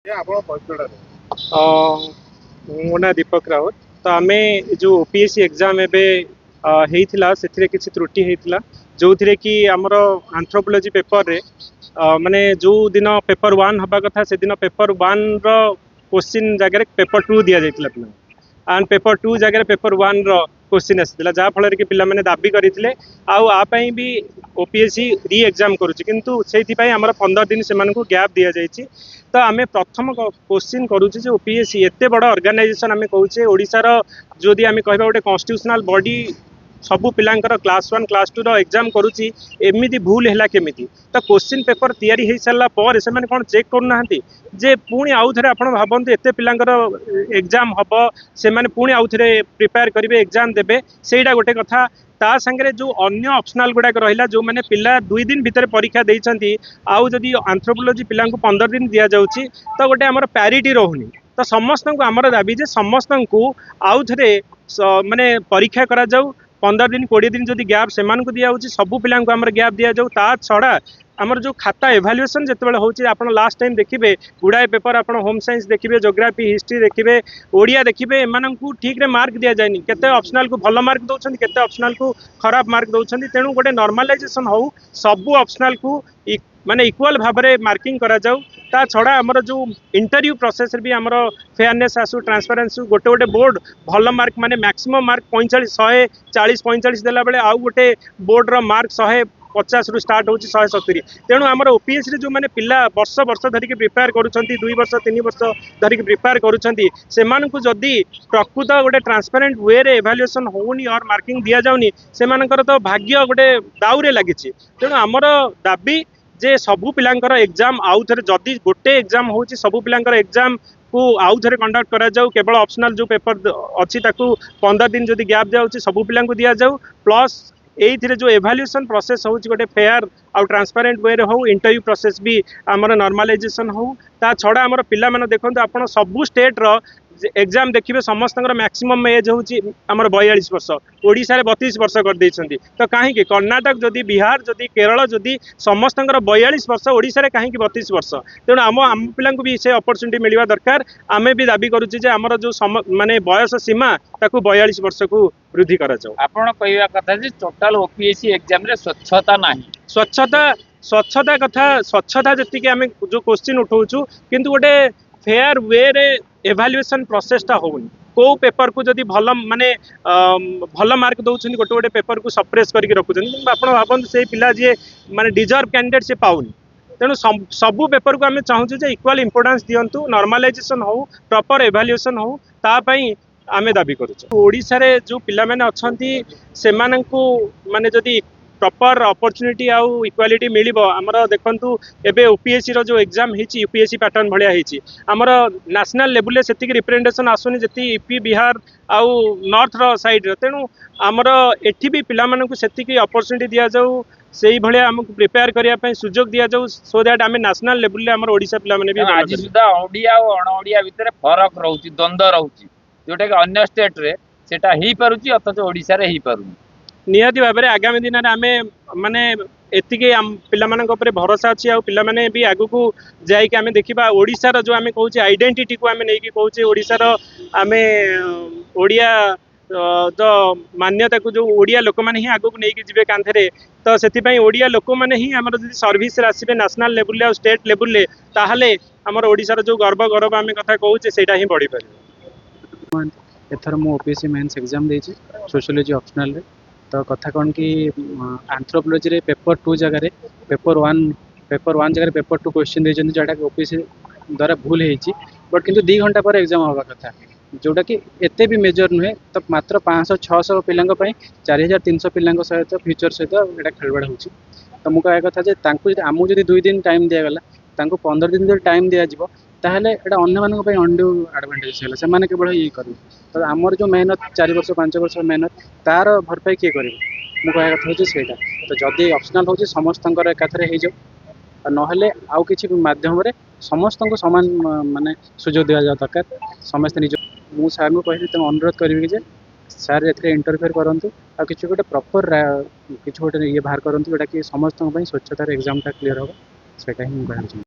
मो ना दीपक राउत। तो आम जो ओपीएससी एग्जाम होता से किसी त्रुटि होता जो थे कि आमर आंथ्रोपोलॉजी पेपर रे माने जो दिन पेपर वन हवा कथा से दिन पेपर वन क्वेश्चन जगह पेपर टू दि जाता पिला एंड पेपर टू जगह पेपर वन क्वेश्चन आसाला जहाँफल कि पिला दाबी करते आपाई भी ओपीएससी री एग्जाम करुँचे आमर 15 दिन से गैप दि जाइए। तो आम प्रथम क्वेश्चन करुचे ओपीएससी एत बड़ ऑर्गेनाइजेशन आम कहे ओडार जो आम कह गोटे कन्स्टिट्यूशनल बॉडी सबू पिलांकर क्लास 1 क्लास 2 रो एग्जाम करुच्ची एमती भूल है केमिति। तो क्वेश्चन पेपर तैयारी हो सारा पर से कौन चेक करूना जे पुणी आउ थे आप भावतु एत पिलांकर एग्जाम हम से पुणी आउ थे प्रिपेयर करेंगे एग्जाम देवे सेटा गोटे कथा। ता सांगे जो अन्य ऑप्शनल गुड़ाक रहा जो मैंने पिला 2 दिन भितर परीक्षा देती आउ जदि आंथ्रोपोलॉजी पिला 15 दिन दि जाऊँगी तो गोटे आमर पैरिटी रोनी। तो समस्त को आमर दाबी जे समस्त को आउ थे माने परीक्षा करा जाऊ 15 दिन 20 दिन जदि गैप से दिया सबू पिला गैप दि जाऊ। ता छड़ा आमर जो खाता एभाल्युएसन जिते होची आप लास्ट टाइम देखिए गुड़ाए पेपर आप होम साइंस देखिए जोग्राफी हिस्ट्री देखिए ओडिया देखिए एम ठीक रे मार्क दि जाए केते ऑप्शनल को भल मार्क दौरान केते ऑप्शनल को खराब मार्क दौरान तेणु गोटे नॉर्मलाइजेशन हो सबू ऑप्शनल को माने इक्वल भाव में मार्किंग करा जाऊ। ता छड़ा आमर जो इंटरव्यू प्रोसेस भी आमर फेयरनेस आसू ट्रांसपेरेंसी गोटे गोटे बोर्ड भल मार्क माने मैक्सिमम मार्क 45 140 45 देला बेले आउ गोटे बोर्ड रो मार्क 150 रु स्टार्ट होची 170। तेणु आमर ओपीएससी जो मैंने पिला वर्ष वर्ष धरिक प्रिपेयर करुँच 2 वर्ष 3 वर्ष धरिक प्रिपेयर करुँच जदि प्रकृत गोटे ट्रांसपेरेंट वे रे एभाल्युएसन होनी और मार्किंग दि जाऊनी से तो भाग्य गोटे दाउरे लगी। तेणु आमर दाबी जे सबू पिलांकर एग्जाम आउ थे जदि गोटे एग्जाम होची सबू पिलांकर एग्जाम को आउ थे कंडक्ट करा जाऊ केवल ऑप्शनल जो पेपर अच्छी 15 दिन जदि गैप दिया सबू पिला दि जाऊ प्लस ये जो एभाल्युएसन प्रोसेस हो गोटे फेयर आउ ट्रांसपेरेंट वे हो इंटरव्यू प्रोसेस भी आमर नॉर्मलाइजेशन हो। ता छड़ा आमर पिला माने देखंतु आपण सबू स्टेट रो एग्जाम देखिए समस्त मैक्सिमम एज होची आमर 42 वर्ष ओडिशा रे 32 वर्ष कर देइछंती। तो कहीं कर्णाटक जदि बिहार जदि केरल जदि समस्त 42 वर्ष ओडिशा रे कहीं 32 वर्ष तेणु आम पिला भी से अपॉर्चुनिटी मिलवा दरकार। आम भी दाबी करुचे जे आमर जो माने बयस सीमा ताकू 42 वर्ष को वृद्धि करा जाऊ। आपण कहवा कथा जे टोटल ओपीएससी एग्जाम रे स्वच्छता नाही स्वच्छता कथा स्वच्छता जति आम जो क्वेश्चन उठाऊँ किंतु गोटे फेयर वे रे एभाल्युएसन प्रोसेसटा होनी को पेपर को जदि भल माने भल मार्क दौरान गोटे गोटे पेपर को सप्रेस करके रखुच्च आप भावतु से पिला जी माने डिजर्व कैंडिडेट से पाउनी। तेणु सबू पेपर को आम चाहूँ इक्वाल इंपोर्टेंस दिंतु नॉर्मलाइजेशन हो प्रॉपर एभाल्युएसन हो तापाई आम दाबी करुच्छे। रे जो पिला माने अछंती सेमानंकु माने जदि प्रॉपर अपॉर्चुनिटी आउ इक्वालिटी मिलिबो हमर देखंतु एबे ओपीएससी रो जो एग्जाम हिची यूपीएससी पैटर्न भलिया हिची हमर नेशनल लेवल ले सेतिक रिप्रेजेंटेशन आसुनी जति यूपी बिहार आउ नॉर्थ रो साइड रो तेणु हमर एठी भी पिला मानकु सेतिक अपॉर्चुनिटी दिया जाऊ सेही भलिया हमकु प्रिपेयर करिया पई सुजोग दिया जाऊ सो दैट आमे नेशनल लेवल ले हमर ओडिसा पिला माने भी आज सुधा ओडिया और अण ओडिया भितर फरक रहउची द्वंद्व रहउची जोटा कि अन्य स्टेट रे सेटा ही पारुची अथच ओडिसा रे ही पारुनी। निहाती भाव में आगामी दिन में आम माने एति पे भरोसा अच्छी आ पिला माने भी आगु को जाइए आम देखा ओडिशार जो आम कहूँ आइडेंटिटी को आम नहीं कहूँ ओडिशार आम ओडिया तो मान्यता को जो ओडिया लोक मैंने ही आगु को लेकिन जी कांधे तो से ओडिया लोक मैंने ही आम सर्विस आसवे नेशनल लेवल और स्टेट लेवल ताहले आमर ओडिशार जो गर्व गौरव आम कथा कहूँ से ही बढ़ी पार। एथर मु ओपीएससी मेंस एग्जाम देछि सोशियोलॉजी ऑप्शनल रे तो कथा कौन कि आंथ्रोपोलॉजी रे पेपर 2 जगह पेपर 1 जगह पेपर 2 क्वेश्चन देछन जोटा कि ओपीएससी द्वारा भूल होईची बट किंतु 2 घंटा पर एग्जाम होगा कथा जोटा कि एते भी मेजर नुहे तो मात्र 500 600 पिलांग पई 4300 पिलांग सहित फ्यूचर सहित एटा खेलबड़ होची। तो मु कहया कथा जे तांकु आमु जदी 2 दिन टाइम दिया गला तांकु 15 दिन जदी टाइम दिया जिवो ताहले एटा अन्य मानक पई अंडू एडवांटेज हैला से माने केवल ये करू तो आमर जो मेहनत 4 वर्ष 5 वर्ष मेहनत तार भरपाई किए कर कहया कथा होची सेटा। तो जदि ऑप्शनल होची समस्तंकर एकाथरे हे जाऊ नहले आउ किछि माध्यम रे समस्त को समान माने सुजोग दिया जा दरकार समस्त निज मु सार को कहली त अनुरोध करबी जे सार एथरे इंटरफेयर करंतु आ किछि गोटे प्रॉपर किछि गोटे ये बाहर करंतु जेटा कि समस्त पई स्वच्छता रे एग्जाम ता क्लियर हो सेटा ही मु कहली।